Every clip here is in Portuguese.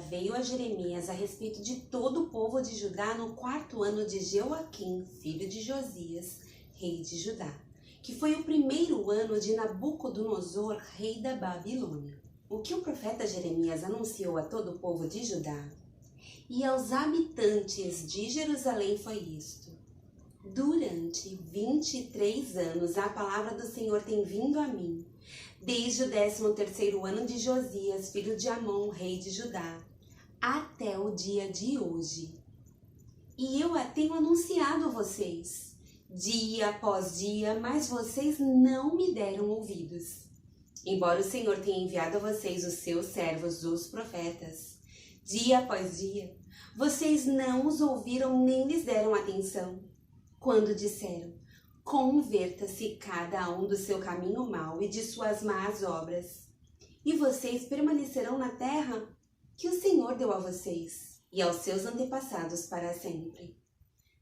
veio a Jeremias a respeito de todo o povo de Judá no 4º ano de Jeoaquim, filho de Josias, rei de Judá, que foi o 1º ano de Nabucodonosor, rei da Babilônia. O que o profeta Jeremias anunciou a todo o povo de Judá e aos habitantes de Jerusalém foi isto: durante 23 anos a palavra do Senhor tem vindo a mim, desde o 13º ano de Josias, filho de Amon, rei de Judá, até o dia de hoje. E eu a tenho anunciado a vocês, dia após dia, mas vocês não me deram ouvidos. Embora o Senhor tenha enviado a vocês os seus servos, os profetas, dia após dia, vocês não os ouviram nem lhes deram atenção. Quando disseram: converta-se cada um do seu caminho mau e de suas más obras, e vocês permanecerão na terra que o Senhor deu a vocês e aos seus antepassados para sempre.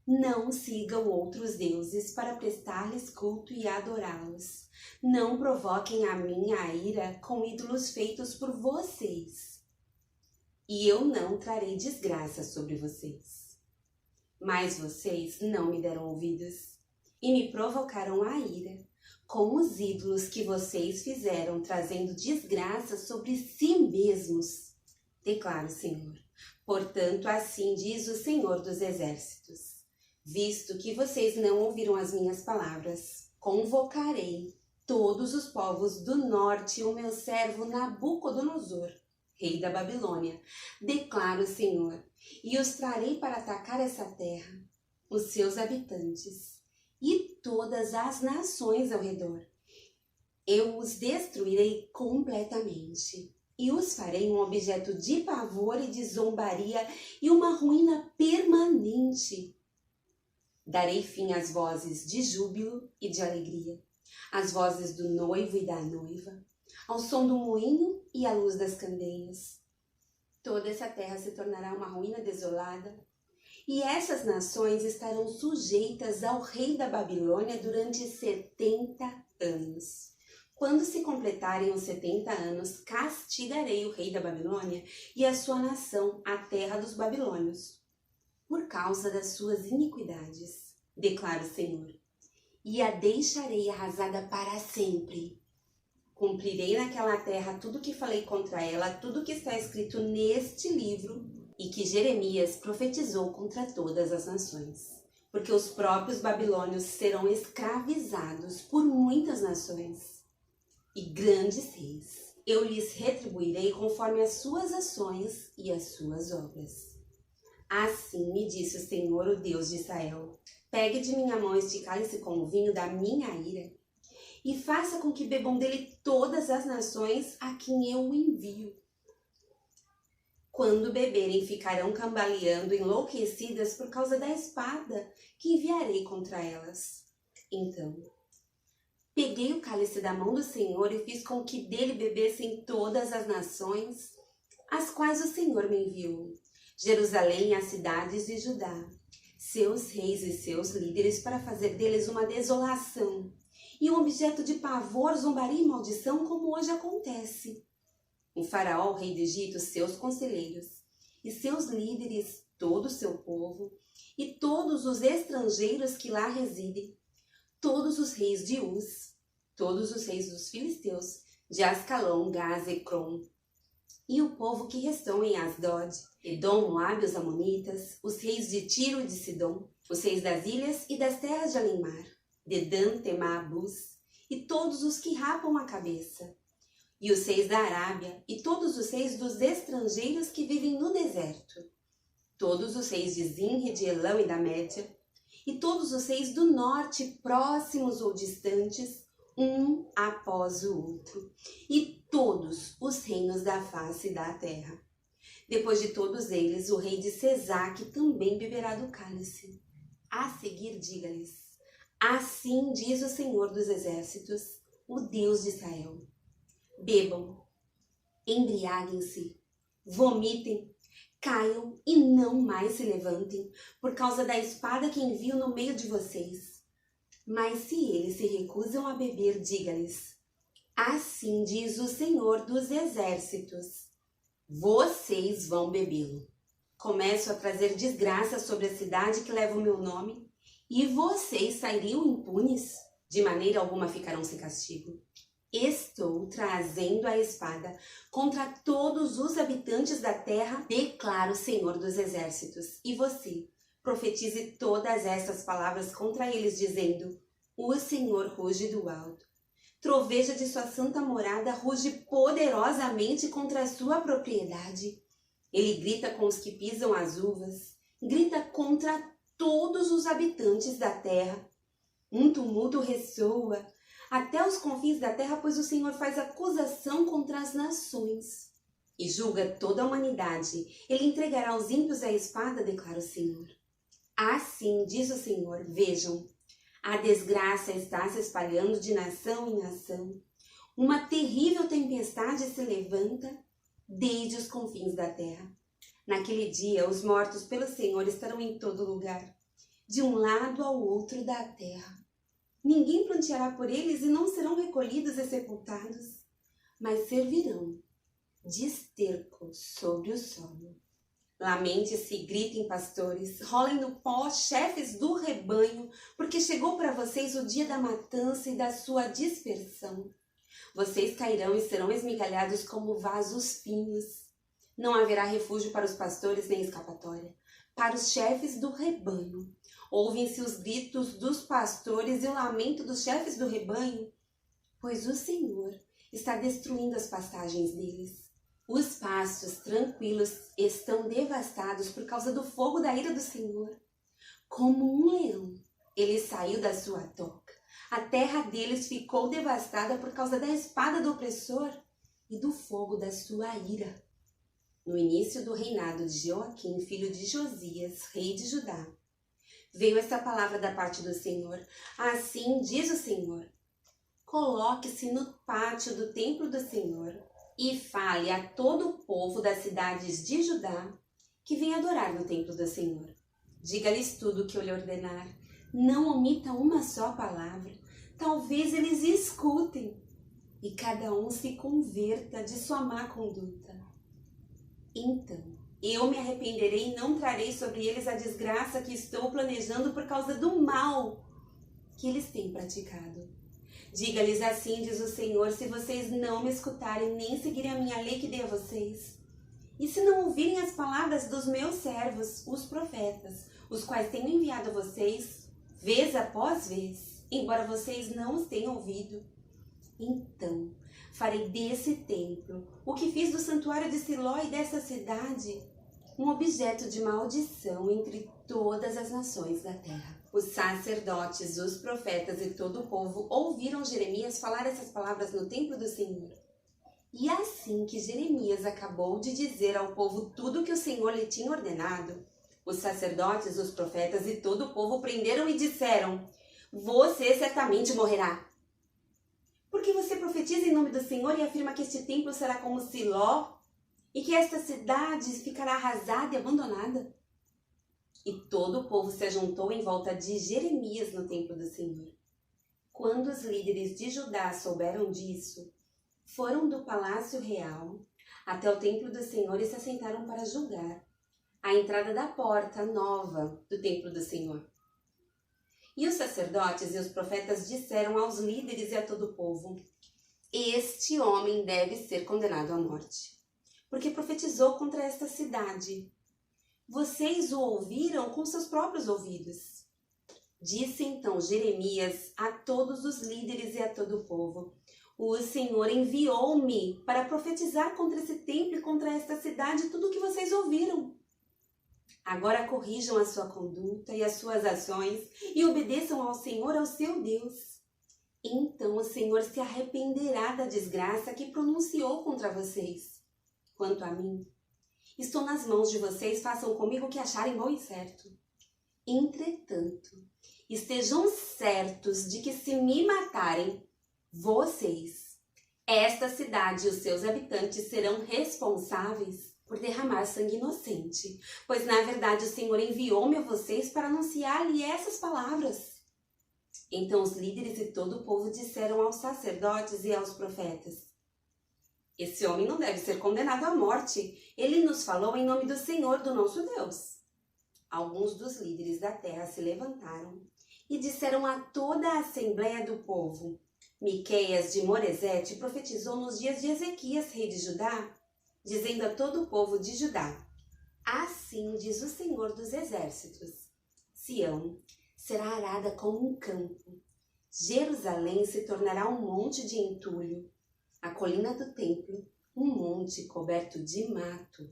Não sigam outros deuses para prestar-lhes culto e adorá-los. Não provoquem a minha ira com ídolos feitos por vocês. E eu não trarei desgraça sobre vocês. Mas vocês não me deram ouvidos e me provocaram a ira com os ídolos que vocês fizeram, trazendo desgraça sobre si mesmos, declara o Senhor. Portanto, assim diz o Senhor dos Exércitos: visto que vocês não ouviram as minhas palavras, convocarei todos os povos do norte, o meu servo Nabucodonosor, rei da Babilônia, declara o Senhor, e os trarei para atacar essa terra, os seus habitantes e todas as nações ao redor. Eu os destruirei completamente e os farei um objeto de pavor e de zombaria e uma ruína permanente. Darei fim às vozes de júbilo e de alegria, às vozes do noivo e da noiva, ao som do moinho e à luz das candeias. Toda essa terra se tornará uma ruína desolada, e essas nações estarão sujeitas ao rei da Babilônia durante 70 anos. Quando se completarem os 70 anos, castigarei o rei da Babilônia e a sua nação, a terra dos babilônios, por causa das suas iniquidades, declara o Senhor, e a deixarei arrasada para sempre. Cumprirei naquela terra tudo que falei contra ela, tudo que está escrito neste livro e que Jeremias profetizou contra todas as nações. Porque os próprios babilônios serão escravizados por muitas nações e grandes reis. Eu lhes retribuirei conforme as suas ações e as suas obras. Assim me disse o Senhor, o Deus de Israel: pegue de minha mão este cálice com o vinho da minha ira e faça com que bebam dele todas as nações a quem eu o envio. Quando beberem, ficarão cambaleando, enlouquecidas por causa da espada que enviarei contra elas. Então, peguei o cálice da mão do Senhor e fiz com que dele bebessem todas as nações, as quais o Senhor me enviou, Jerusalém e as cidades de Judá, seus reis e seus líderes, para fazer deles uma desolação e um objeto de pavor, zombaria e maldição, como hoje acontece. O faraó, o rei do Egito, seus conselheiros e seus líderes, todo o seu povo e todos os estrangeiros que lá residem, todos os reis de Uz, todos os reis dos filisteus, de Ascalon, Gaza e Ecrom, e o povo que restou em Asdod, Edom, Moabe, os amonitas, os reis de Tiro e de Sidom, os reis das ilhas e das terras de Alimar, Dedã, Temá, Bus, e todos os que rapam a cabeça, e os reis da Arábia, e todos os reis dos estrangeiros que vivem no deserto, todos os reis de Zinre, de Elão e da Média, e todos os reis do norte, próximos ou distantes, um após o outro, e todos os reinos da face da terra. Depois de todos eles, o rei de Sesaque também beberá do cálice. A seguir, diga-lhes: assim diz o Senhor dos Exércitos, o Deus de Israel: bebam, embriaguem-se, vomitem, caiam e não mais se levantem, por causa da espada que envio no meio de vocês. Mas se eles se recusam a beber, diga-lhes: assim diz o Senhor dos Exércitos: vocês vão bebê-lo. Começo a trazer desgraça sobre a cidade que leva o meu nome, e vocês sairiam impunes? De maneira alguma ficarão sem castigo. Estou trazendo a espada contra todos os habitantes da terra, declara o Senhor dos Exércitos. E você, profetize todas essas palavras contra eles, dizendo: o Senhor ruge do alto. Troveja de sua santa morada, ruge poderosamente contra a sua propriedade. Ele grita com os que pisam as uvas, grita contra todos os habitantes da terra. Um tumulto ressoa até os confins da terra, pois o Senhor faz acusação contra as nações e julga toda a humanidade. Ele entregará os ímpios à espada, declara o Senhor. Assim diz o Senhor: vejam, a desgraça está se espalhando de nação em nação. Uma terrível tempestade se levanta desde os confins da terra. Naquele dia, os mortos pelo Senhor estarão em todo lugar, de um lado ao outro da terra. Ninguém planteará por eles e não serão recolhidos e sepultados, mas servirão de esterco sobre o solo. Lamente-se e gritem, pastores, rolem no pó, chefes do rebanho, porque chegou para vocês o dia da matança e da sua dispersão. Vocês cairão e serão esmigalhados como vasos finos. Não haverá refúgio para os pastores nem escapatória. Para os chefes do rebanho, ouvem-se os gritos dos pastores e o lamento dos chefes do rebanho, pois o Senhor está destruindo as pastagens deles. Os pastos tranquilos estão devastados por causa do fogo da ira do Senhor. Como um leão, ele saiu da sua toca. A terra deles ficou devastada por causa da espada do opressor e do fogo da sua ira. No início do reinado de Joaquim, filho de Josias, rei de Judá, veio essa palavra da parte do Senhor. Assim diz o Senhor: coloque-se no pátio do templo do Senhor e fale a todo o povo das cidades de Judá que vem adorar no templo do Senhor. Diga-lhes tudo o que eu lhe ordenar. Não omita uma só palavra. Talvez eles escutem e cada um se converta de sua má conduta. Então, eu me arrependerei e não trarei sobre eles a desgraça que estou planejando por causa do mal que eles têm praticado. Diga-lhes assim, diz o Senhor, se vocês não me escutarem nem seguirem a minha lei que dei a vocês, e se não ouvirem as palavras dos meus servos, os profetas, os quais tenho enviado a vocês, vez após vez, embora vocês não os tenham ouvido, então farei desse templo, o que fiz do santuário de Siló e dessa cidade, um objeto de maldição entre todas as nações da terra. Os sacerdotes, os profetas e todo o povo ouviram Jeremias falar essas palavras no templo do Senhor. E assim que Jeremias acabou de dizer ao povo tudo o que o Senhor lhe tinha ordenado, os sacerdotes, os profetas e todo o povo prenderam e disseram: você certamente morrerá. Porque você profetiza em nome do Senhor e afirma que este templo será como Siló e que esta cidade ficará arrasada e abandonada. E todo o povo se ajuntou em volta de Jeremias no templo do Senhor. Quando os líderes de Judá souberam disso, foram do palácio real até o templo do Senhor e se assentaram para julgar a entrada da porta nova do templo do Senhor. E os sacerdotes e os profetas disseram aos líderes e a todo o povo: este homem deve ser condenado à morte, porque profetizou contra esta cidade. Vocês o ouviram com seus próprios ouvidos. Disse então Jeremias a todos os líderes e a todo o povo: o Senhor enviou-me para profetizar contra esse templo e contra esta cidade tudo o que vocês ouviram. Agora corrijam a sua conduta e as suas ações e obedeçam ao Senhor, ao seu Deus. Então o Senhor se arrependerá da desgraça que pronunciou contra vocês. Quanto a mim, estou nas mãos de vocês, façam comigo o que acharem bom e certo. Entretanto, estejam certos de que se me matarem, vocês, esta cidade e os seus habitantes serão responsáveis por derramar sangue inocente, pois na verdade o Senhor enviou-me a vocês para anunciar-lhe essas palavras. Então os líderes e todo o povo disseram aos sacerdotes e aos profetas: Esse homem não deve ser condenado à morte. Ele nos falou em nome do Senhor, do nosso Deus. Alguns dos líderes da terra se levantaram e disseram a toda a assembleia do povo: Miqueias de Moresete profetizou nos dias de Ezequias, rei de Judá, dizendo a todo o povo de Judá: Assim diz o Senhor dos Exércitos: Sião será arada como um campo, Jerusalém se tornará um monte de entulho, a colina do templo, um monte coberto de mato.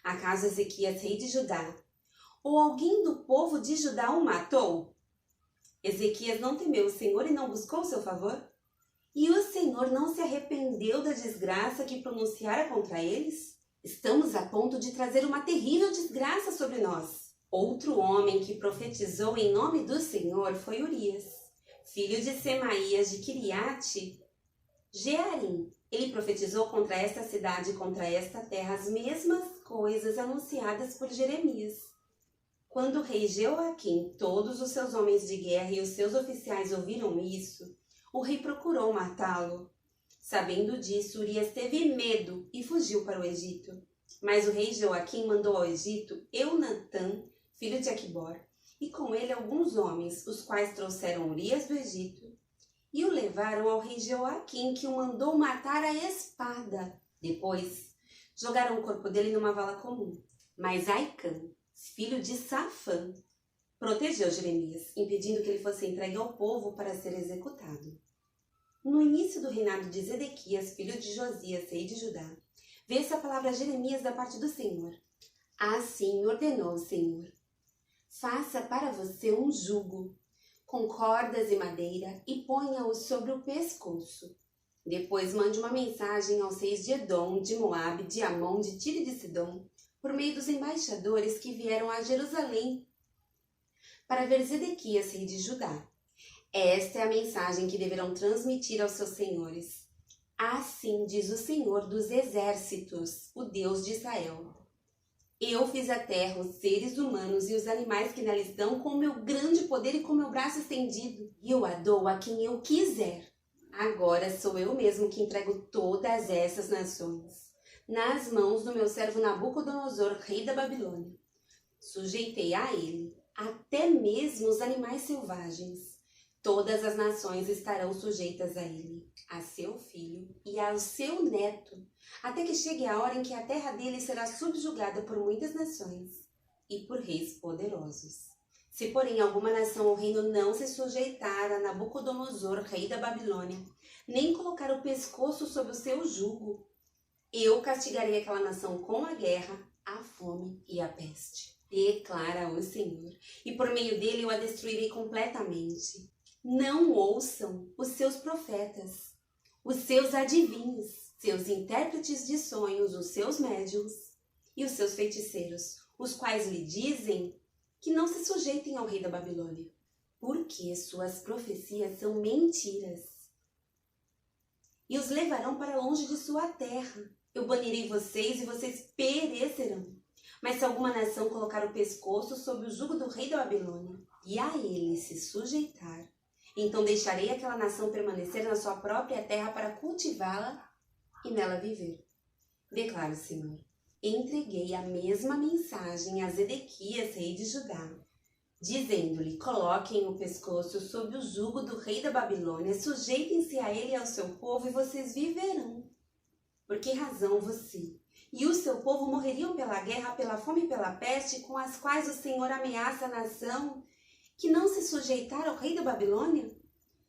Acaso Ezequias, rei de Judá, ou alguém do povo de Judá o matou? Ezequias não temeu o Senhor e não buscou o seu favor? E o Senhor não se arrependeu da desgraça que pronunciara contra eles? Estamos a ponto de trazer uma terrível desgraça sobre nós. Outro homem que profetizou em nome do Senhor foi Urias, filho de Semaías de Quiriate Jearim. Ele profetizou contra esta cidade e contra esta terra as mesmas coisas anunciadas por Jeremias. Quando o rei Jeoaquim, todos os seus homens de guerra e os seus oficiais ouviram isso, o rei procurou matá-lo. Sabendo disso, Urias teve medo e fugiu para o Egito. Mas o rei Jeoaquim mandou ao Egito Eunatã, filho de Aquibor, e com ele alguns homens, os quais trouxeram Urias do Egito e o levaram ao rei Jeoaquim, que o mandou matar à espada. Depois, jogaram o corpo dele numa vala comum. Mas Aicã, filho de Safã, protegeu Jeremias, impedindo que ele fosse entregue ao povo para ser executado. No início do reinado de Zedequias, filho de Josias, rei de Judá, veio essa palavra a Jeremias da parte do Senhor. Assim ordenou o Senhor: Faça para você um jugo, com cordas e madeira, e ponha-o sobre o pescoço. Depois mande uma mensagem aos reis de Edom, de Moabe, de Amon, de Tiro e de Sidom, por meio dos embaixadores que vieram a Jerusalém para ver Zedequias, rei de Judá. Esta é a mensagem que deverão transmitir aos seus senhores. Assim diz o Senhor dos Exércitos, o Deus de Israel: Eu fiz a terra, os seres humanos e os animais que nela estão com o meu grande poder e com o meu braço estendido, e eu a dou a quem eu quiser. Agora sou eu mesmo que entrego todas essas nações nas mãos do meu servo Nabucodonosor, rei da Babilônia. Sujeitei a ele até mesmo os animais selvagens. Todas as nações estarão sujeitas a ele, a seu filho e ao seu neto, até que chegue a hora em que a terra dele será subjugada por muitas nações e por reis poderosos. Se, porém, alguma nação ou reino não se sujeitar a Nabucodonosor, rei da Babilônia, nem colocar o pescoço sob o seu jugo, eu castigarei aquela nação com a guerra, a fome e a peste, declara o Senhor, e por meio dele eu a destruirei completamente. Não ouçam os seus profetas, os seus adivinhos, seus intérpretes de sonhos, os seus médiuns e os seus feiticeiros, os quais lhe dizem que não se sujeitem ao rei da Babilônia, porque suas profecias são mentiras. E os levarão para longe de sua terra. Eu banirei vocês e vocês perecerão. Mas se alguma nação colocar o pescoço sob o jugo do rei da Babilônia e a ele se sujeitar, então deixarei aquela nação permanecer na sua própria terra para cultivá-la e nela viver. Declara o Senhor: entreguei a mesma mensagem a Zedequias, rei de Judá, dizendo-lhe: coloquem o pescoço sob o jugo do rei da Babilônia, sujeitem-se a ele e ao seu povo e vocês viverão. Por que razão você e o seu povo morreriam pela guerra, pela fome e pela peste, com as quais o Senhor ameaça a nação que não se sujeitar ao rei da Babilônia?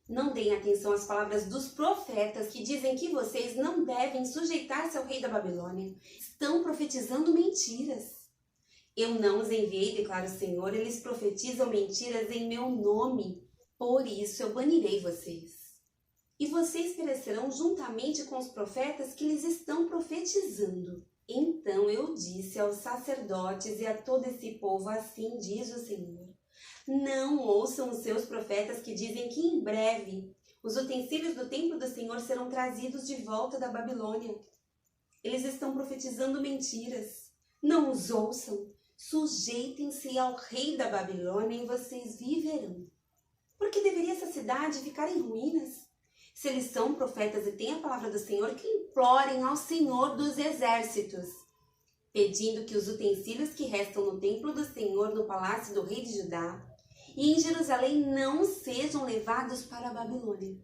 Não deem atenção às palavras dos profetas que dizem que vocês não devem sujeitar-se ao rei da Babilônia. Estão profetizando mentiras. Eu não os enviei, declara o Senhor, eles profetizam mentiras em meu nome. Por isso eu banirei vocês. E vocês perecerão juntamente com os profetas que lhes estão profetizando. Então eu disse aos sacerdotes e a todo esse povo: assim diz o Senhor: não ouçam os seus profetas que dizem que em breve os utensílios do templo do Senhor serão trazidos de volta da Babilônia. Eles estão profetizando mentiras. Não os ouçam. Sujeitem-se ao rei da Babilônia e vocês viverão. Por que deveria essa cidade ficar em ruínas? Se eles são profetas e têm a palavra do Senhor, que implorem ao Senhor dos exércitos, pedindo que os utensílios que restam no templo do Senhor, no palácio do rei de Judá e em Jerusalém não sejam levados para a Babilônia.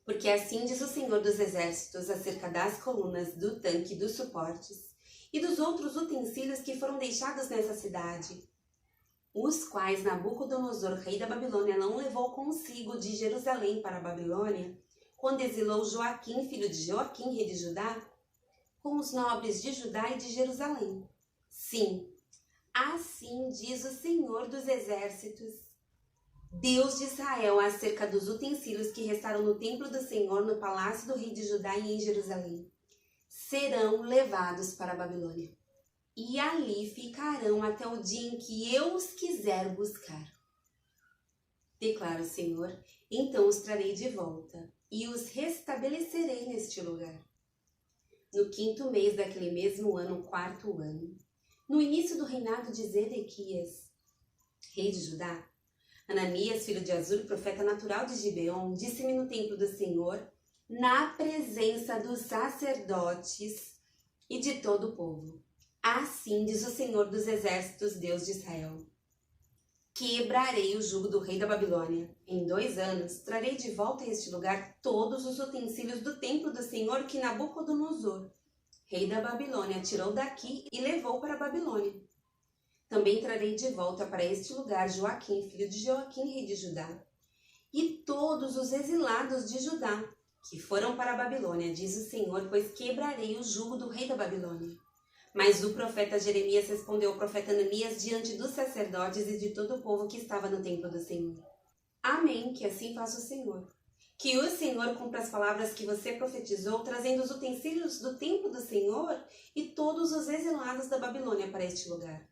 Porque assim diz o Senhor dos exércitos acerca das colunas, do tanque, dos suportes e dos outros utensílios que foram deixados nessa cidade, os quais Nabucodonosor, rei da Babilônia, não levou consigo de Jerusalém para a Babilônia, quando exilou Joaquim, filho de Joaquim, rei de Judá, com os nobres de Judá e de Jerusalém. Sim, assim diz o Senhor dos exércitos, Deus de Israel, acerca dos utensílios que restaram no templo do Senhor, no palácio do rei de Judá e em Jerusalém. Serão levados para a Babilônia, e ali ficarão até o dia em que eu os quiser buscar. Declara o Senhor, então os trarei de volta, e os restabelecerei neste lugar. No 5º mês daquele mesmo ano, 4º ano, no início do reinado de Zedequias, rei de Judá, Ananias, filho de Azur, profeta natural de Gibeon, disse-me no templo do Senhor, na presença dos sacerdotes e de todo o povo. Assim diz o Senhor dos exércitos, Deus de Israel. Quebrarei o jugo do rei da Babilônia. Em 2 anos, trarei de volta a este lugar todos os utensílios do templo do Senhor que Nabucodonosor, rei da Babilônia, tirou daqui e levou para a Babilônia. Também trarei de volta para este lugar Joaquim, filho de Joaquim, rei de Judá, e todos os exilados de Judá, que foram para a Babilônia, diz o Senhor, pois quebrarei o jugo do rei da Babilônia. Mas o profeta Jeremias respondeu ao profeta Ananias diante dos sacerdotes e de todo o povo que estava no templo do Senhor. Amém, que assim faça o Senhor. Que o Senhor cumpra as palavras que você profetizou, trazendo os utensílios do templo do Senhor e todos os exilados da Babilônia para este lugar.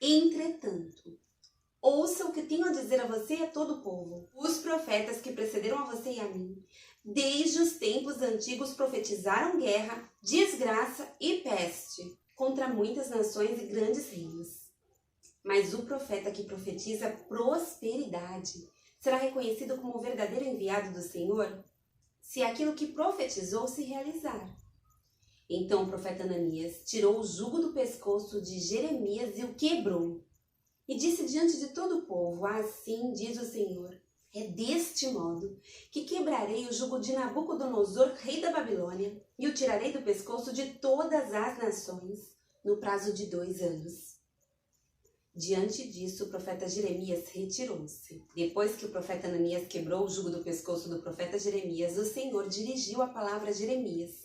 Entretanto, ouça o que tenho a dizer a você e a todo o povo. Os profetas que precederam a você e a mim, desde os tempos antigos, profetizaram guerra, desgraça e peste contra muitas nações e grandes reinos. Mas o profeta que profetiza prosperidade será reconhecido como o verdadeiro enviado do Senhor, se aquilo que profetizou se realizar. Então o profeta Ananias tirou o jugo do pescoço de Jeremias e o quebrou. E disse diante de todo o povo, assim diz o Senhor, é deste modo que quebrarei o jugo de Nabucodonosor, rei da Babilônia, e o tirarei do pescoço de todas as nações, no prazo de 2 anos. Diante disso, o profeta Jeremias retirou-se. Depois que o profeta Ananias quebrou o jugo do pescoço do profeta Jeremias, o Senhor dirigiu a palavra a Jeremias.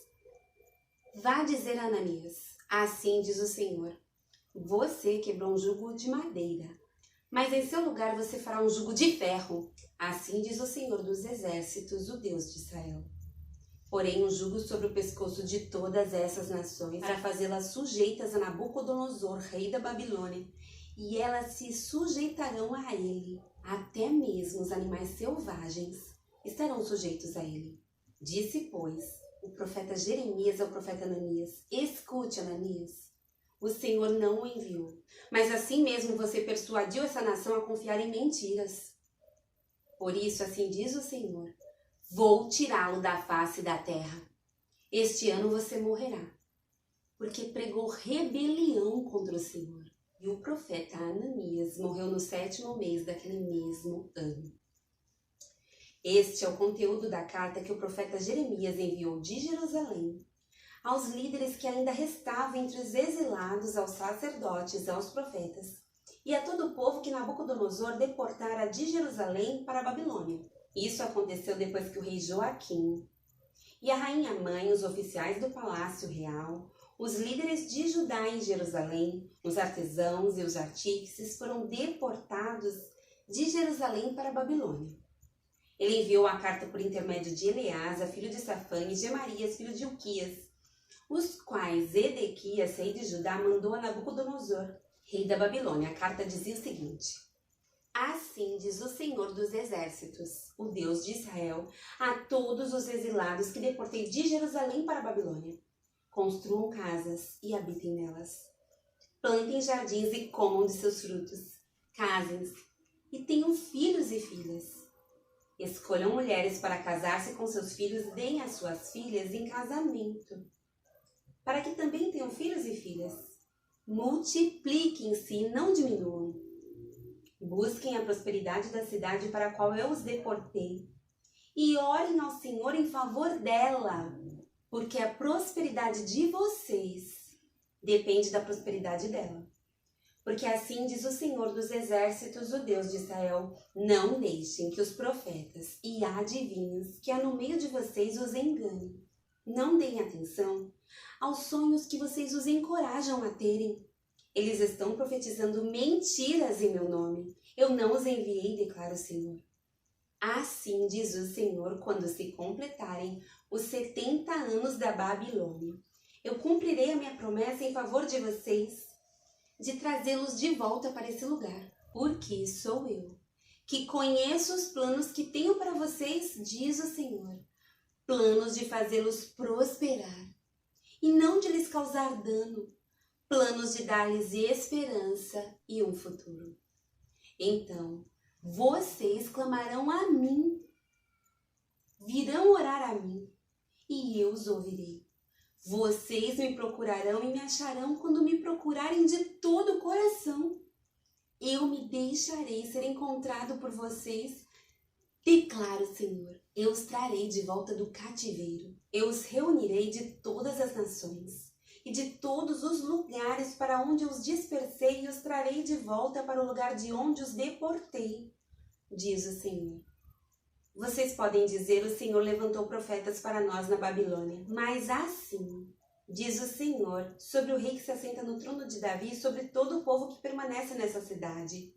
Vá dizer a Ananias, assim diz o Senhor, você quebrou um jugo de madeira, mas em seu lugar você fará um jugo de ferro, assim diz o Senhor dos exércitos, o Deus de Israel. Porém, um jugo sobre o pescoço de todas essas nações, para fazê-las sujeitas a Nabucodonosor, rei da Babilônia, e elas se sujeitarão a ele, até mesmo os animais selvagens estarão sujeitos a ele. Disse, pois, o profeta Jeremias ao profeta Ananias, escute, Ananias, o Senhor não o enviou, mas assim mesmo você persuadiu essa nação a confiar em mentiras. Por isso, assim diz o Senhor, vou tirá-lo da face da terra. Este ano você morrerá, porque pregou rebelião contra o Senhor. E o profeta Ananias morreu no 7º mês daquele mesmo ano. Este é o conteúdo da carta que o profeta Jeremias enviou de Jerusalém aos líderes que ainda restavam entre os exilados, aos sacerdotes, aos profetas, e a todo o povo que Nabucodonosor deportara de Jerusalém para a Babilônia. Isso aconteceu depois que o rei Joaquim e a rainha mãe, os oficiais do palácio real, os líderes de Judá em Jerusalém, os artesãos e os artífices foram deportados de Jerusalém para a Babilônia. Ele enviou a carta por intermédio de Eleasa, filho de Safã, e Gemarias, filho de Uquias, os quais Zedequias, rei de Judá, mandou a Nabucodonosor, rei da Babilônia. A carta dizia o seguinte: assim diz o Senhor dos exércitos, o Deus de Israel, a todos os exilados que deportei de Jerusalém para a Babilônia. Construam casas e habitem nelas. Plantem jardins e comam de seus frutos. Casem-se e tenham filhos e filhas. Escolham mulheres para casar-se com seus filhos e deem as suas filhas em casamento, para que também tenham filhos e filhas. Multipliquem-se e não diminuam. Busquem a prosperidade da cidade para a qual eu os deportei e orem ao Senhor em favor dela, porque a prosperidade de vocês depende da prosperidade dela. Porque assim diz o Senhor dos Exércitos, o Deus de Israel: não deixem que os profetas e adivinhos que há no meio de vocês os enganem. Não deem atenção aos sonhos que vocês os encorajam a terem. Eles estão profetizando mentiras em meu nome. Eu não os enviei, declara o Senhor. Assim diz o Senhor, quando se completarem os 70 anos da Babilônia, eu cumprirei a minha promessa em favor de vocês, de trazê-los de volta para esse lugar, porque sou eu, que conheço os planos que tenho para vocês, diz o Senhor, planos de fazê-los prosperar e não de lhes causar dano, planos de dar-lhes esperança e um futuro. Então, vocês clamarão a mim, virão orar a mim, e eu os ouvirei. Vocês me procurarão e me acharão quando me procurarem de todo o coração. Eu me deixarei ser encontrado por vocês, declara o Senhor. Eu os trarei de volta do cativeiro. Eu os reunirei de todas as nações e de todos os lugares para onde os dispersei e os trarei de volta para o lugar de onde os deportei, diz o Senhor. Vocês podem dizer: o Senhor levantou profetas para nós na Babilônia. Mas assim diz o Senhor sobre o rei que se assenta no trono de Davi e sobre todo o povo que permanece nessa cidade,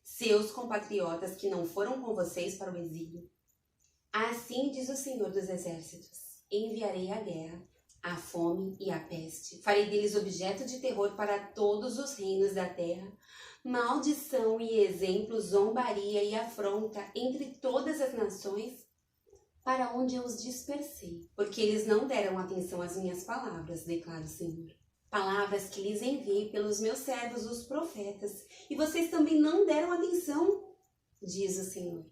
seus compatriotas que não foram com vocês para o exílio. Assim diz o Senhor dos Exércitos: enviarei a guerra, a fome e a peste. Farei deles objeto de terror para todos os reinos da terra, maldição e exemplo, zombaria e afronta entre todas as nações para onde eu os dispersei, porque eles não deram atenção às minhas palavras, declara o Senhor. Palavras que lhes enviei pelos meus servos, os profetas, e vocês também não deram atenção, diz o Senhor.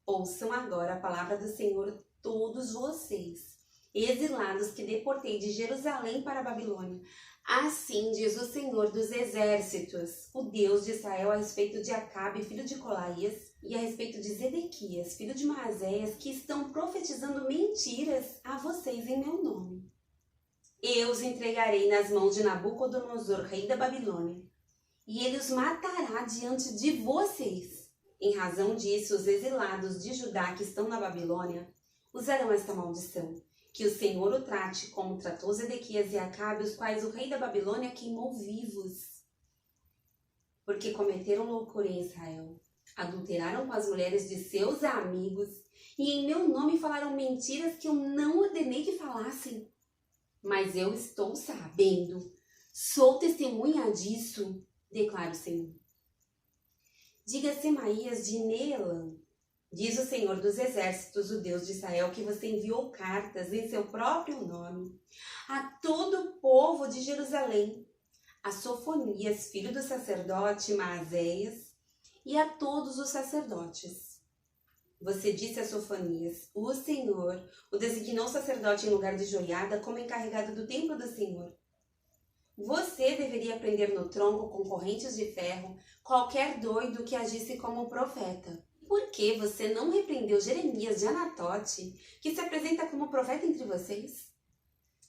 Ouçam agora a palavra do Senhor, todos vocês, exilados que deportei de Jerusalém para a Babilônia. Assim diz o Senhor dos Exércitos, o Deus de Israel, a respeito de Acabe, filho de Colaías, e a respeito de Zedequias, filho de Maazéias, que estão profetizando mentiras a vocês em meu nome. Eu os entregarei nas mãos de Nabucodonosor, rei da Babilônia, e ele os matará diante de vocês. Em razão disso, os exilados de Judá que estão na Babilônia usarão esta maldição. Que o Senhor o trate como tratou Zedequias e Acabe, os quais o rei da Babilônia queimou vivos. Porque cometeram loucura em Israel, adulteraram com as mulheres de seus amigos, e em meu nome falaram mentiras que eu não ordenei que falassem. Mas eu estou sabendo, sou testemunha disso, declara o Senhor. Diga a Semaías de Neelã: diz o Senhor dos Exércitos, o Deus de Israel, que você enviou cartas em seu próprio nome a todo o povo de Jerusalém, a Sofonias, filho do sacerdote Maazéias, e a todos os sacerdotes. Você disse a Sofonias: o Senhor o designou sacerdote em lugar de Joiada como encarregado do templo do Senhor. Você deveria prender no tronco com correntes de ferro qualquer doido que agisse como profeta. Por que você não repreendeu Jeremias de Anatote, que se apresenta como profeta entre vocês?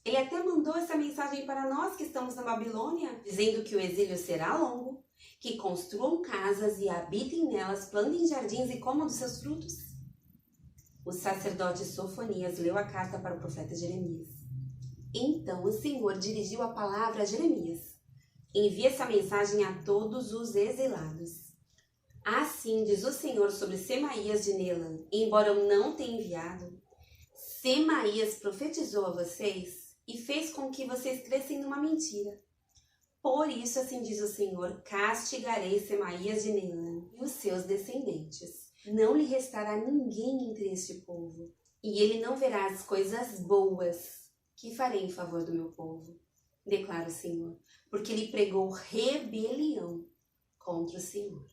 Ele até mandou essa mensagem para nós que estamos na Babilônia, dizendo que o exílio será longo, que construam casas e habitem nelas, plantem jardins e comam dos seus frutos. O sacerdote Sofonias leu a carta para o profeta Jeremias. Então o Senhor dirigiu a palavra a Jeremias: envie essa mensagem a todos os exilados. Assim diz o Senhor sobre Semaías de Neelã: embora eu não tenha enviado, Semaías profetizou a vocês e fez com que vocês crescem numa mentira. Por isso, assim diz o Senhor, castigarei Semaías de Neelã e os seus descendentes. Não lhe restará ninguém entre este povo, e ele não verá as coisas boas que farei em favor do meu povo, declara o Senhor, porque ele pregou rebelião contra o Senhor.